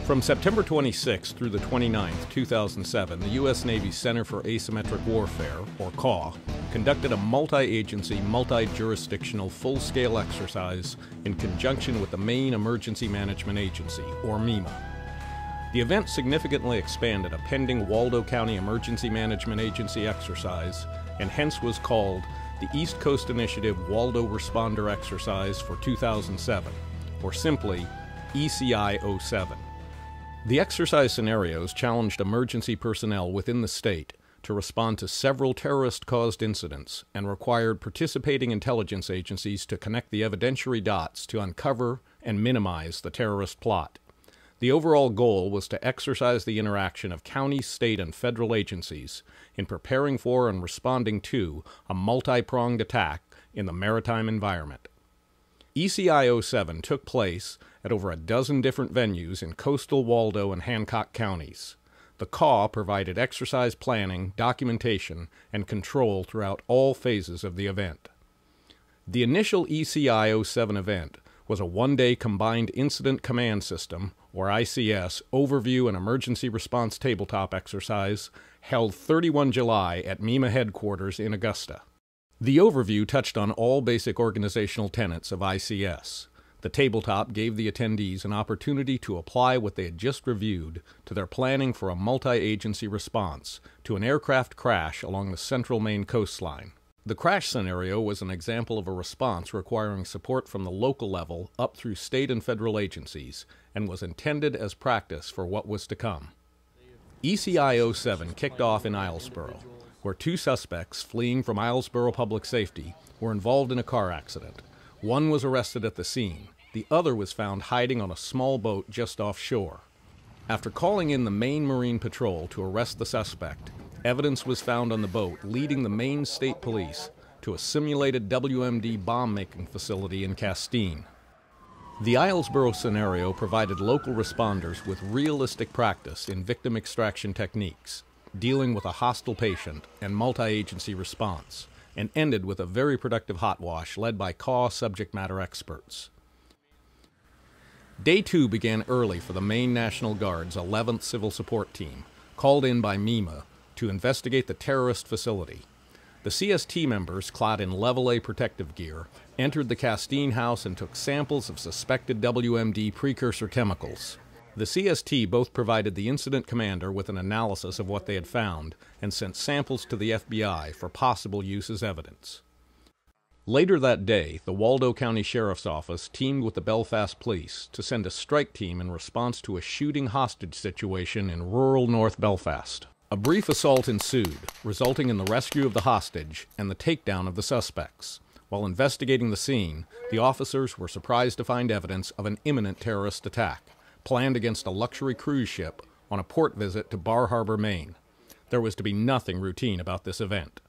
From September 26 through the 29th, 2007, the U.S. Navy's Center for Asymmetric Warfare, or CAW, conducted a multi-agency, multi-jurisdictional, full-scale exercise in conjunction with the Maine Emergency Management Agency, or MEMA. The event significantly expanded a pending Waldo County Emergency Management Agency exercise and hence was called the East Coast Initiative Waldo Responder Exercise for 2007, or simply ECI07. The exercise scenarios challenged emergency personnel within the state to respond to several terrorist-caused incidents and required participating intelligence agencies to connect the evidentiary dots to uncover and minimize the terrorist plot. The overall goal was to exercise the interaction of county, state, and federal agencies in preparing for and responding to a multi-pronged attack in the maritime environment. ECI07 took place at over a dozen different venues in coastal Waldo and Hancock counties. The CAW provided exercise planning, documentation, and control throughout all phases of the event. The initial ECI07 event was a one-day Combined Incident Command System, or ICS, overview and emergency response tabletop exercise held 31 July at MEMA headquarters in Augusta. The overview touched on all basic organizational tenets of ICS. The tabletop gave the attendees an opportunity to apply what they had just reviewed to their planning for a multi-agency response to an aircraft crash along the central Maine coastline. The crash scenario was an example of a response requiring support from the local level up through state and federal agencies and was intended as practice for what was to come. ECI07 kicked off in Islesboro, where two suspects fleeing from Islesboro Public Safety were involved in a car accident. One was arrested at the scene. The other was found hiding on a small boat just offshore. After calling in the Maine Marine Patrol to arrest the suspect, evidence was found on the boat leading the Maine State Police to a simulated WMD bomb-making facility in Castine. The Islesboro scenario provided local responders with realistic practice in victim extraction techniques, dealing with a hostile patient and multi-agency response, and ended with a very productive hot wash led by CAW subject matter experts. Day 2 began early for the Maine National Guard's 11th Civil Support Team, called in by MEMA, to investigate the terrorist facility. The CST members, clad in Level A protective gear, entered the Castine house and took samples of suspected WMD precursor chemicals. The CST both provided the incident commander with an analysis of what they had found and sent samples to the FBI for possible use as evidence. Later that day, the Waldo County Sheriff's Office teamed with the Belfast Police to send a strike team in response to a shooting hostage situation in rural North Belfast. A brief assault ensued, resulting in the rescue of the hostage and the takedown of the suspects. While investigating the scene, the officers were surprised to find evidence of an imminent terrorist attack, planned against a luxury cruise ship on a port visit to Bar Harbor, Maine. There was to be nothing routine about this event.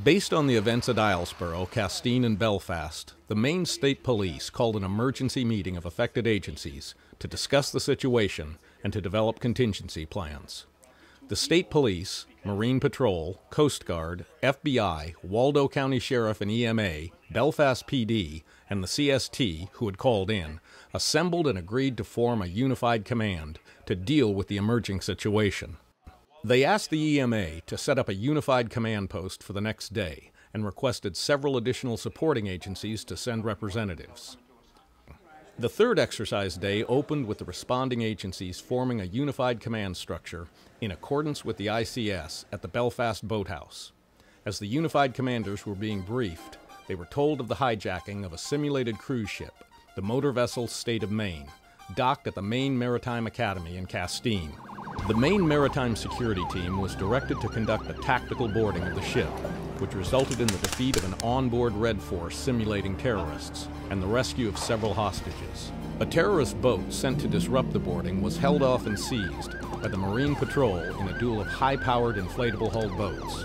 Based on the events at Islesboro, Castine, and Belfast, the Maine State Police called an emergency meeting of affected agencies to discuss the situation and to develop contingency plans. The State Police, Marine Patrol, Coast Guard, FBI, Waldo County Sheriff and EMA, Belfast PD, and the CST, who had called in, assembled and agreed to form a unified command to deal with the emerging situation. They asked the EMA to set up a unified command post for the next day and requested several additional supporting agencies to send representatives. The third exercise day opened with the responding agencies forming a unified command structure in accordance with the ICS at the Belfast Boathouse. As the unified commanders were being briefed, they were told of the hijacking of a simulated cruise ship, the motor vessel State of Maine, docked at the Maine Maritime Academy in Castine. The Maine Maritime Security Team was directed to conduct a tactical boarding of the ship, which resulted in the defeat of an onboard Red Force simulating terrorists and the rescue of several hostages. A terrorist boat sent to disrupt the boarding was held off and seized by the Marine Patrol in a duel of high-powered inflatable-hulled boats.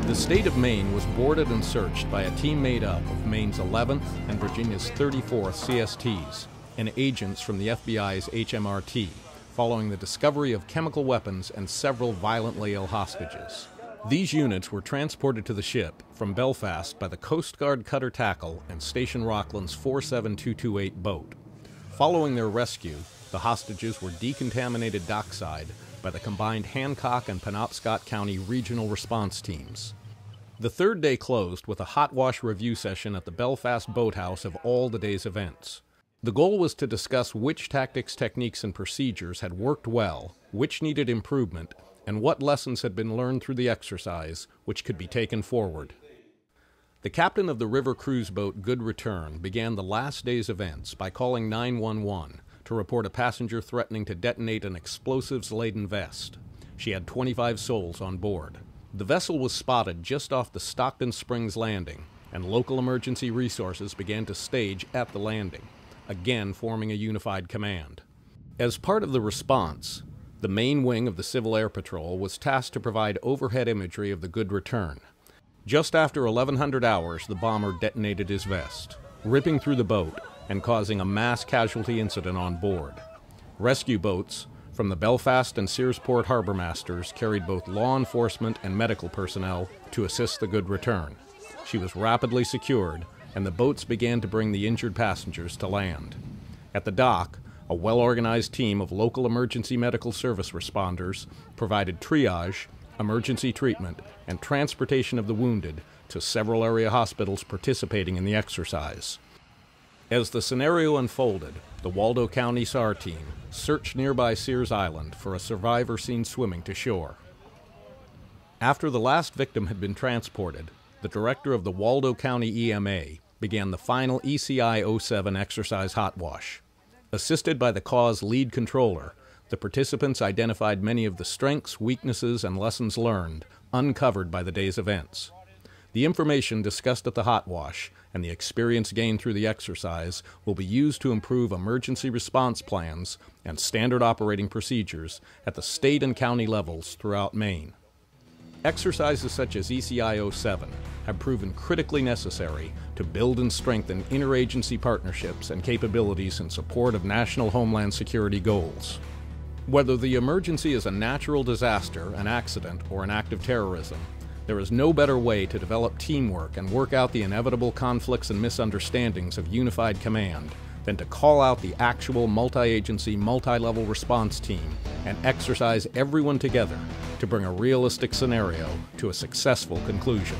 The state of Maine was boarded and searched by a team made up of Maine's 11th and Virginia's 34th CSTs, and agents from the FBI's HMRT, following the discovery of chemical weapons and several violently ill hostages. These units were transported to the ship from Belfast by the Coast Guard Cutter Tackle and Station Rockland's 47228 boat. Following their rescue, the hostages were decontaminated dockside by the combined Hancock and Penobscot County regional response teams. The third day closed with a hot wash review session at the Belfast Boathouse of all the day's events. The goal was to discuss which tactics, techniques, and procedures had worked well, which needed improvement, and what lessons had been learned through the exercise which could be taken forward. The captain of the river cruise boat Good Return began the last day's events by calling 911 to report a passenger threatening to detonate an explosives-laden vest. She had 25 souls on board. The vessel was spotted just off the Stockton Springs landing, and local emergency resources began to stage at the landing, again forming a unified command. As part of the response, the Maine wing of the Civil Air Patrol was tasked to provide overhead imagery of the Good Return. Just after 1100 hours, the bomber detonated his vest, ripping through the boat and causing a mass casualty incident on board. Rescue boats from the Belfast and Searsport harbor masters carried both law enforcement and medical personnel to assist the Good Return. She was rapidly secured, and the boats began to bring the injured passengers to land. At the dock, a well-organized team of local emergency medical service responders provided triage, emergency treatment, and transportation of the wounded to several area hospitals participating in the exercise. As the scenario unfolded, the Waldo County SAR team searched nearby Sears Island for a survivor seen swimming to shore. After the last victim had been transported, the director of the Waldo County EMA began the final ECI07 exercise hot wash. Assisted by the cause lead controller, the participants identified many of the strengths, weaknesses, and lessons learned uncovered by the day's events. The information discussed at the hot wash and the experience gained through the exercise will be used to improve emergency response plans and standard operating procedures at the state and county levels throughout Maine. Exercises such as ECI07 have proven critically necessary to build and strengthen interagency partnerships and capabilities in support of national homeland security goals. Whether the emergency is a natural disaster, an accident, or an act of terrorism, there is no better way to develop teamwork and work out the inevitable conflicts and misunderstandings of unified command than to call out the actual multi-agency, multi-level response team and exercise everyone together to bring a realistic scenario to a successful conclusion.